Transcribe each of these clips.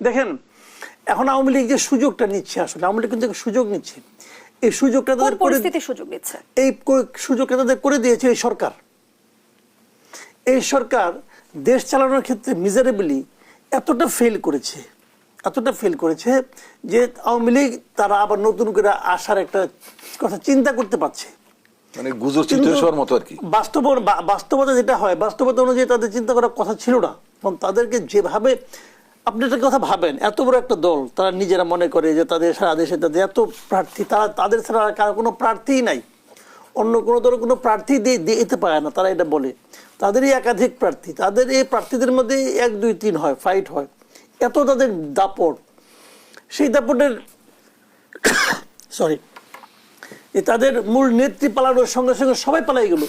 দেখেন এখন আওয়ামী লীগ যে সুযোগটা নিচ্ছে, আসলে আওয়ামী লীগ কিন্তু সুযোগ নিচ্ছে, এই সুযোগটা তাদের পরিস্থিতির সুযোগ নিচ্ছে, এই সুযোগটা তাদের করে দিয়েছে এই সরকার। এই সরকার দেশ চালানোর ক্ষেত্রে মিজারেবলি এতটা ফেল করেছে যে আওয়ামী লীগ তারা আবার নতুন করে আসার একটা কথা চিন্তা করতে পারছে, মানে গুজব চিন্তার মতো আর কি। বাস্তবতা যেটা হয়, বাস্তবতা অনুযায়ী তাদের চিন্তা করার কথা ছিল না। কারণ তাদেরকে যেভাবে, আপনি একটা কথা ভাবেন, এত বড় একটা দল, তারা নিজেরা মনে করে যে তাদের সারা দেশে তাদের এত প্রার্থী, তাদের ছাড়া কারো কোনো প্রার্থীই নাই, অন্য কোনো দলের কোনো প্রার্থী দিতে পারে না, তারা এটা বলে। তাদেরই একাধিক প্রার্থী, তাদের এই প্রার্থীদের মধ্যে 1, 2, 3 হয়, ফাইট হয়, এত তাদের দাপট। সেই দাপটের তাদের মূল নেত্রী পালানোর সঙ্গে সঙ্গে সবাই পালাই গেল।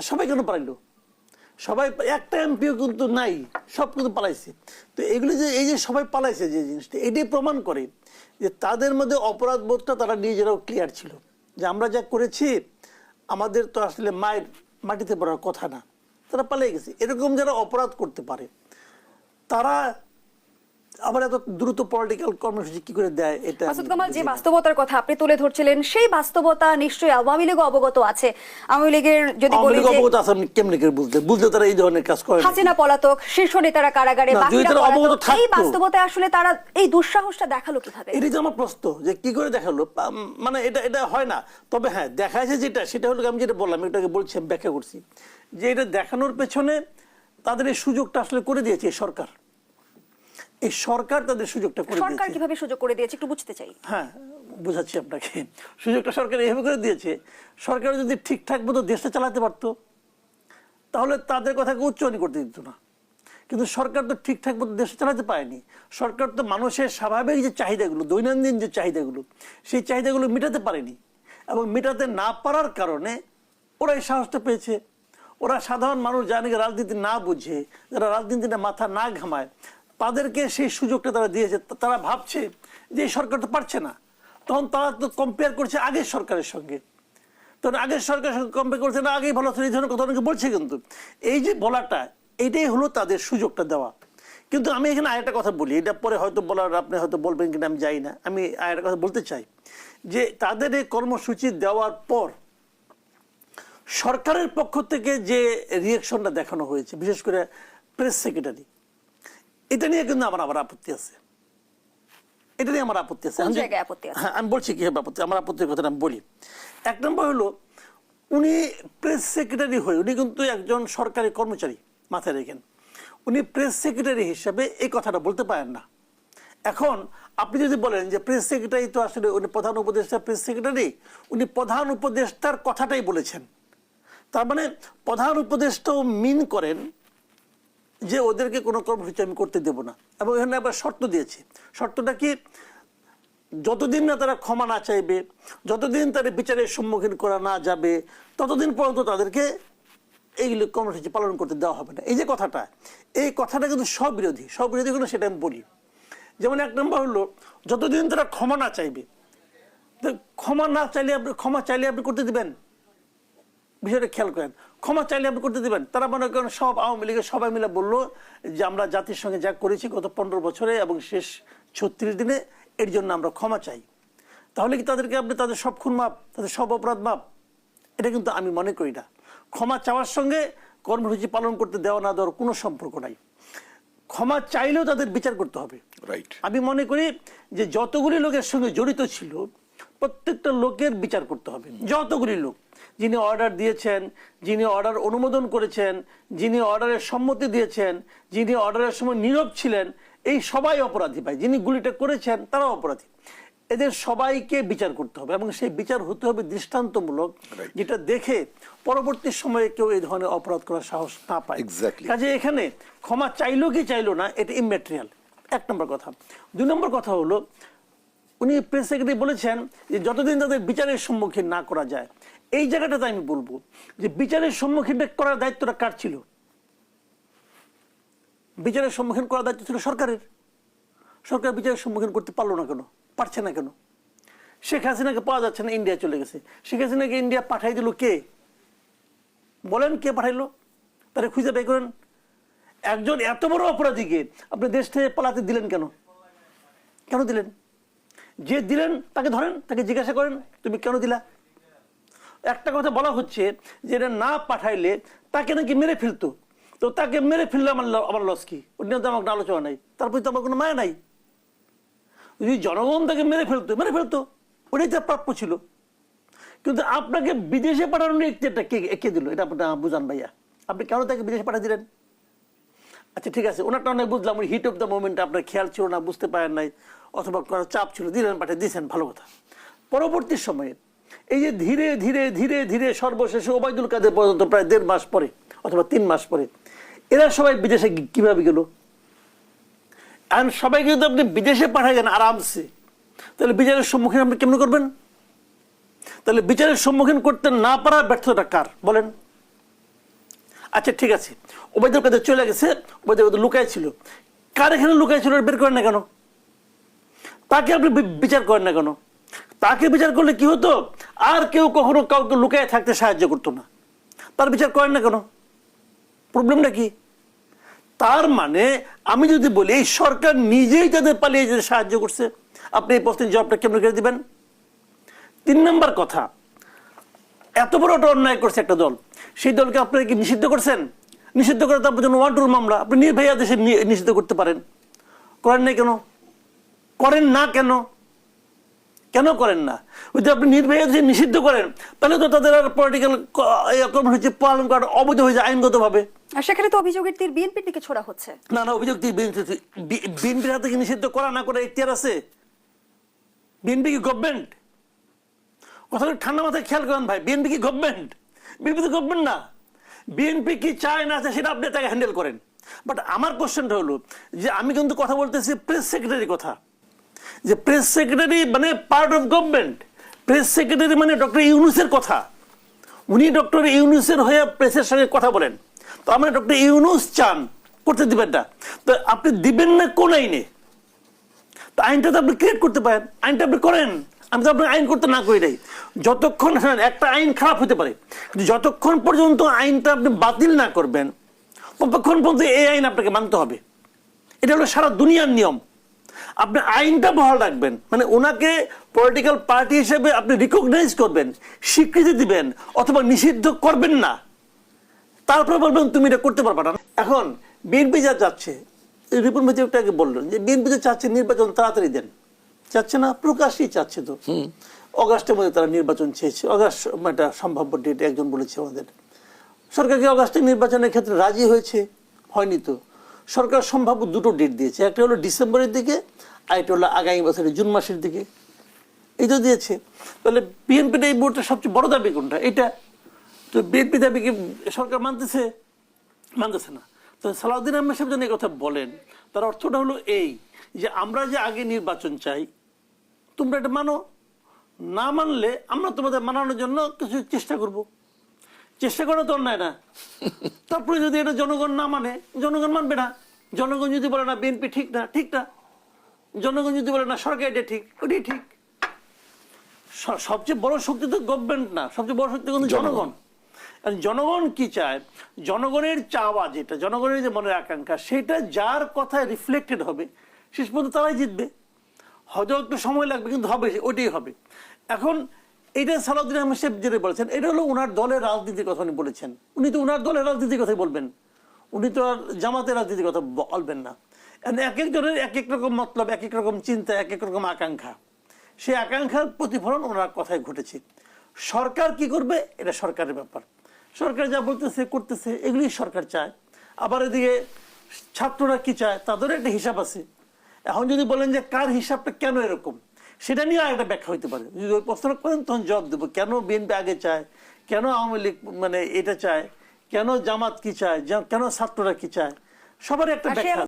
সবাই কেন পালাইলো? সবাই, একটা এমপিও কিন্তু নাই, সব কিন্তু পালাইছে। তো এগুলো যে এই যে সবাই পালাইছে, যে জিনিসটা এটাই প্রমাণ করে যে তাদের মধ্যে অপরাধ বোধটা তারা নিজেরাও ক্লিয়ার ছিল, যে আমরা যা করেছি আমাদের তো আসলে মাটিতে পড়ার কথা না, তারা পালিয়ে গেছে। এরকম যারা অপরাধ করতে পারে তারা আবার এত দ্রুত পলিটিক্যাল কর্মসূচি কি করে দেয়? এটা মাসুদ কামাল, যে বাস্তবতার কথা আপনি তুলে ধরছিলেন, সেই বাস্তবতা নিশ্চয়ই আওয়ামী লীগ অবগত আছে। আওয়ামী লীগের যদি বলি যে অবগত আছে, আপনি কেমনে করে বুঝলে তারা এই ধরনের কাজ করে? হাসিনা পলাতক, শীর্ষ নেতারা কারাগারে, বাকিরা পলাতক, এই বাস্তবতায় আসলে তারা এই দুঃসাহসটা দেখালো কিভাবে? এটাই তো আমার প্রশ্ন, যে কি করে দেখালো। মানে এটা হয় না। তবে হ্যাঁ, দেখাইছে যেটা, সেটা হলো আমি যেটা বললাম, এটাকে বলছি, আমি ব্যাখ্যা করছি, যে এটা দেখানোর পেছনে তাদের এই সুযোগটা আসলে করে দিয়েছে এই সরকার। এই সরকার তাদের সুযোগটা করে দিয়েছে। সরকার কিভাবে সুযোগ করে দিয়েছে একটু বুঝতে চাই। হ্যাঁ, বুঝাচ্ছি আপনাকে। সুযোগটা সরকার এইভাবে করে দিয়েছে, সরকার যদি ঠিকঠাক মতো দেশটা চালাতে পারতো তাহলে তাদের কথাকে উচ্চারণ করতে দিত না। কিন্তু সরকার তো ঠিকঠাক মতো দেশটা চালাতে পারেনি। সরকার তো মানুষের স্বাভাবিক যে চাহিদাগুলো, দৈনন্দিন যে চাহিদাগুলো, সেই চাহিদাগুলো মেটাতে পারেনি। এবং মেটাতে না পারার কারণে ওরা এই সাহসটা পেয়েছে। ওরা সাধারণ মানুষ যারা রাজনীতি না বুঝে, যারা রাজনীতিটা মাথা না ঘামায়, তাদেরকে সেই সুযোগটা তারা দিয়েছে। তারা ভাবছে যে এই সরকার তো পারছে না, তখন তারা তো কম্পেয়ার করছে আগের সরকারের সঙ্গে। তখন আগের সরকারের সঙ্গে কম্পেয়ার করছে না, আগেই ভালো ছিল, এই ধরনের কথা অনেকে বলছে। কিন্তু এই যে বলাটা, এইটাই হলো তাদের সুযোগটা দেওয়া। কিন্তু আমি এখানে আরেকটা কথা বলি, এটা পরে হয়তো বলার, আপনি হয়তো বলবেন কিনা আমি জানি না, আমি আরেকটা কথা বলতে চাই, যে তাদের এই কর্মসূচি দেওয়ার পর সরকারের পক্ষ থেকে যে রিয়াকশনটা দেখানো হয়েছে, বিশেষ করে প্রেস সেক্রেটারি, এটা নিয়ে কিন্তু আমার আবার আপত্তি আছে। এটা নিয়ে আমার আপত্তি আছে। হ্যাঁ, আমি বলছি কি আপত্তি, আমার আপত্তির কথা আমি বলি। 1 নম্বর হলো, উনি প্রেস সেক্রেটারি হয়ে, উনি কিন্তু একজন সরকারি কর্মচারী, মাথায় রেখেন। উনি প্রেস সেক্রেটারি হিসাবে এই কথাটা বলতে পারেন না। এখন আপনি যদি বলেন যে প্রেস সেক্রেটারি তো আসলে উনি প্রধান উপদেষ্টা, প্রেস সেক্রেটারি, উনি প্রধান উপদেষ্টার কথাটাই বলেছেন, তার মানে প্রধান উপদেষ্টাও মিন করেন যে ওদেরকে কোনো কর্মসূচি আমি করতে দেব না। এবং এখানে আবার শর্ত দিয়েছে। শর্তটা কি? যতদিন না তারা ক্ষমা না চাইবে, যতদিন তাদের বিচারের সম্মুখীন করা না যাবে, ততদিন পর্যন্ত তাদেরকে এইগুলো কর্মসূচি পালন করতে দেওয়া হবে না। এই যে কথাটা, এই কথাটা কিন্তু স্ববিরোধী। স্ববিরোধী কোনো সেটা আমি বলি। যেমন 1 নম্বর হলো, যতদিন তারা ক্ষমা না চাইবে, ক্ষমা না চাইলে ক্ষমা চাইলে আপনি করতে দিবেন? বিষয়টা খেয়াল করেন, ক্ষমা চাইলে আপনি করতে দিবেন? তারা মনে করেন সব আওয়ামী লীগের সবাই মিলে বললো যে আমরা জাতির সঙ্গে যা করেছি গত 15 বছরে এবং শেষ 36 দিনে, এর জন্য আমরা ক্ষমা চাই। তাহলে কি তাদেরকে আপনি তাদের সব খুন মাপ, তাদের সব অপরাধ মাপ? এটা কিন্তু আমি মনে করি না। ক্ষমা চাওয়ার সঙ্গে কর্মসূচি পালন করতে দেওয়া না দেওয়ার কোনো সম্পর্ক নাই। ক্ষমা চাইলেও তাদের বিচার করতে হবে। আমি মনে করি যে যতগুলি লোকের সঙ্গে জড়িত ছিল, প্রত্যেকটা লোকের বিচার করতে হবে। যতগুলি লোক, যিনি অর্ডার দিয়েছেন, যিনি অর্ডার অনুমোদন করেছেন, যিনি অর্ডারের সম্মতি দিয়েছেন, যিনি অর্ডারের সময় নীরব ছিলেন, এই সবাই অপরাধী ভাই। যিনি গুলিটা করেছেন তারাও অপরাধী। এদের সবাইকে বিচার করতে হবে এবং সেই বিচার হতে হবে দৃষ্টান্তমূলক, যেটা দেখে পরবর্তী সময়ে কেউ এই ধরনের অপরাধ করার সাহস না পায়। কাজে এখানে ক্ষমা চাইলো কি চাইলো না, এটা ইম্যাটেরিয়াল। 1 নম্বর কথা। 2 নম্বর কথা হলো, উনি প্রেস সেক্রেটারি বলেছেন যে যতদিন তাদের বিচারের সম্মুখীন না করা যায়। এই জায়গাটাতে আমি বলবো যে বিচারের সম্মুখীন করার দায়িত্বটা কার ছিল? বিচারের সম্মুখীন করার দায়িত্ব ছিল সরকারের। সরকার বিচারের সম্মুখীন করতে পারলো না কেন, পারছে না কেন? শেখ হাসিনাকে পাওয়া যাচ্ছে না, ইন্ডিয়া চলে গেছে। শেখ হাসিনাকে ইন্ডিয়া পাঠাই দিল কে? বলেন কে পাঠাইলো? তারা খুঁজে বের করেন। একজন এত বড় অপরাধীকে আপনি দেশ থেকে পালাতে দিলেন কেন? কেন দিলেন? যে দিলেন তাকে ধরেন, তাকে জিজ্ঞাসা করেন তুমি কেন দিলা। একটা কথা বলা হচ্ছে যে এটা না পাঠাইলে তাকে নাকি মেরে ফেলতো, তো তাকে মেরে ফেললে আমার লস কি? ওটা নিয়ে তো আমার আলোচনা নাই, তারপরে তো আমার কোনো মায়া নাই। যদি জনগণ তাকে মেরে ফেলতো ওটাই তার প্রাপ্য ছিল। কিন্তু আপনাকে বিদেশে পাঠানোর ইচ্ছেটা কে দিল? এটা আপনি বুঝান ভাইয়া, আপনি কেন তাকে বিদেশে পাঠিয়ে দিলেন? আচ্ছা ঠিক আছে, ওনারটা অনেক বুঝলাম, ওই হিট অফ দ্য মোমেন্ট আপনার খেয়াল ছিল না, বুঝতে পারেন নাই, অথবা কোনো চাপ ছিল, দিলেন, পাঠিয়ে দিয়েছেন, ভালো কথা। পরবর্তী সময়ে এই যে ধীরে ধীরে ধীরে ধীরে সর্বশেষে ওবায়দুল কাদের পর্যন্ত প্রায় 1.5 মাস পরে অথবা 3 মাস পরে এরা সবাই বিদেশে কিভাবে গেল? আর সবাইকে যদি আপনি বিদেশে পাঠাই দেন আরামসে, তাহলে বিচারের সম্মুখীন আপনি কেমন করবেন? তাহলে বিচারের সম্মুখীন করতে না পারার ব্যর্থতা কার বলেন? আচ্ছা ঠিক আছে, ওবায়দুল কাদের চলে গেছে, ওবায়দুল কাদের লুকায় ছিল, কার এখানে লুকায় ছিল বের করেন না কেন? তাকে আপনি বিচার করেন না কেন? তাকে বিচার করলে কি হতো? আর কেউ কখনো কাউকে লুকায় থাকতে সাহায্য করতো না। তার বিচার করেন না কেন? প্রবলেমটা কি? তার মানে আমি যদি বলি এই সরকার নিজেই তাদের পালিয়ে যেতে সাহায্য করছে, আপনি এই প্রশ্নের জবাবটা কেমন করে দিবেন? 3 নম্বর কথা, এত বড় একটা অন্যায় করছে একটা দল, সেই দলকে আপনারা কি নিষিদ্ধ করছেন? নিষিদ্ধ করে তারপর জন্য 1-2 মামলা আপনি নির্ভয়া দেশে নিষিদ্ধ করতে পারেন, করেন নাই কেন? করেন না কেন? কেন করেন না? যদি আপনি নির্ভয়া দেশে নিষিদ্ধ করেন তাহলে তো তাদের আর পলিটিক্যাল কর্মসূচি পালন করা অবৈধ হয়ে যায় আইনগতভাবে। আর সেখানে তো অভিযোগের তীর বিএনপির দিকে ছোড়া হচ্ছে। না না, অভিযোগ বিএনপির হাতে কি নিষিদ্ধ করা না করে ইখতিয়ার আছে? বিএনপি কি গভর্নমেন্ট? কথাটা ঠান্ডা মাথায় খেয়াল করেন ভাই, বিএনপি কি গভর্নমেন্ট? বিএনপি তো গভর্নমেন্ট না। বিএনপি কি চায় না সেটা আপনি তাকে হ্যান্ডেল করেন। বাট আমার কোশ্চেনটা হলো যে আমি কিন্তু কথা বলতেছি প্রেস সেক্রেটারির কথা, যে প্রেস সেক্রেটারি মানে part of government. Press secretary মানে ডক্টর ইউনূসের কথা, উনি ডক্টর ইউনূসের হয়ে প্রেসের সঙ্গে কথা বলেন। তো আমরা ডক্টর ইউনূস চান করতে দিবেন না, তো আপনি দিবেন না কোন আইনে? তো আইনটা তো আপনি ক্রিয়েট করতে পারেন, আইনটা আপনি করেন। আমি তো আপনার আইন করতে না করি নাই। যতক্ষণ একটা আইন খারাপ হতে পারে, কিন্তু যতক্ষণ পর্যন্ত আইনটা আপনি বাতিল না করবেন ততক্ষণ পর্যন্ত এই আইন আপনাকে মানতে হবে। এটা হলো সারা দুনিয়ার নিয়ম। আপনি আইনটা বহাল রাখবেন, মানে ওনাকে পলিটিক্যাল পার্টি হিসেবে আপনি রিকগনাইজ করবেন, স্বীকৃতি দিবেন, অথবা নিষিদ্ধ করবেন না, তারপরে বলবেন তুমি এটা করতে পারবে না। এখন বিএনপি যা চাচ্ছে, রিপন ভাই একটু আগে বললেন যে বিএনপি যে চাচ্ছে নির্বাচন তাড়াতাড়ি দেন, চাচ্ছে না, প্রকাশ্যই চাচ্ছে। তো অগাস্টের মধ্যে তারা নির্বাচন চেয়েছে, অগাস্ট একটা সম্ভাব্য ডেট একজন বলেছে আমাদের। সরকার কি অগাস্টে নির্বাচনের ক্ষেত্রে রাজি হয়েছে? হয়নি তো। সরকার সম্ভাব্য 2টো ডেট দিয়েছে, একটা হলো ডিসেম্বরের দিকে, আর একটা হলো আগামী বছরের জুন মাসের দিকে, এই তো দিয়েছে। তাহলে বিএনপির এই মুহূর্তে সবচেয়ে বড় দাবি কোনটা? এটা। তো বিএনপি দাবি কি সরকার মানতেছে? মানতেছে না। তো সালাউদ্দিন আহমেদ সাহেব যখন এই কথা বলেন, তার অর্থটা হলো এই যে আমরা যে আগে নির্বাচন চাই, তোমরা এটা মানো, না মানলে আমরা তোমাদের মানানোর জন্য কিছু চেষ্টা করব। চেষ্টা করা তো অন্যায় না। তারপরে যদি এটা জনগণ না মানে, জনগণ মানবে না। জনগণ যদি বলে না বিএনপি ঠিক না, ঠিক না। জনগণ যদি বলে না সরকার এটা ঠিক, ওটাই ঠিক। সবচেয়ে বড় শক্তি তো গভর্নমেন্ট না, সবচেয়ে বড় শক্তি কিন্তু জনগণ। জনগণ কি চায়? জনগণের চাওয়া যেটা, জনগণের যে মনের আকাঙ্ক্ষা, সেটা যার কথায় রিফ্লেক্টেড হবে শেষ পর্যন্ত তারাই জিতবে। হয়তো একটু সময় লাগবে, কিন্তু হবে, ওইটাই হবে। এখন এইটা সালাউদ্দিন আহমেদ সাহেব যেটা বলেছেন, এটা হলো ওনার দলের রাজনীতির কথা উনি বলেছেন। উনি তো ওনার দলের রাজনীতির কথাই বলবেন, উনি তো আর জামাতের রাজনীতির কথা বলবেন না। এক একজনের এক এক রকম মতলব, এক এক রকম চিন্তা, এক এক রকম আকাঙ্ক্ষা। সেই আকাঙ্ক্ষার প্রতিফলন ওনার কথায় ঘটেছে। সরকার কি করবে এটা সরকারের ব্যাপার। সরকার যা বলতেছে করতেছে, এগুলি সরকার চায়। আবার এদিকে ছাত্ররা কি চায় তাদেরও একটা হিসাব আছে। এখন যদি বলেন যে কার হিসাবটা কেন এরকম, সেটা নিয়ে একটা ব্যাখ্যা হইতে পারে। যদি ওই প্রশ্নটা করেন তখন জবাব দেবো, কেন বিএনপি আগে চায়, কেন আওয়ামী লীগ মানে এটা চায়, কেন জামাত কি চায়, কেন ছাত্ররা কি চায়, সবার একটা ব্যাখ্যা।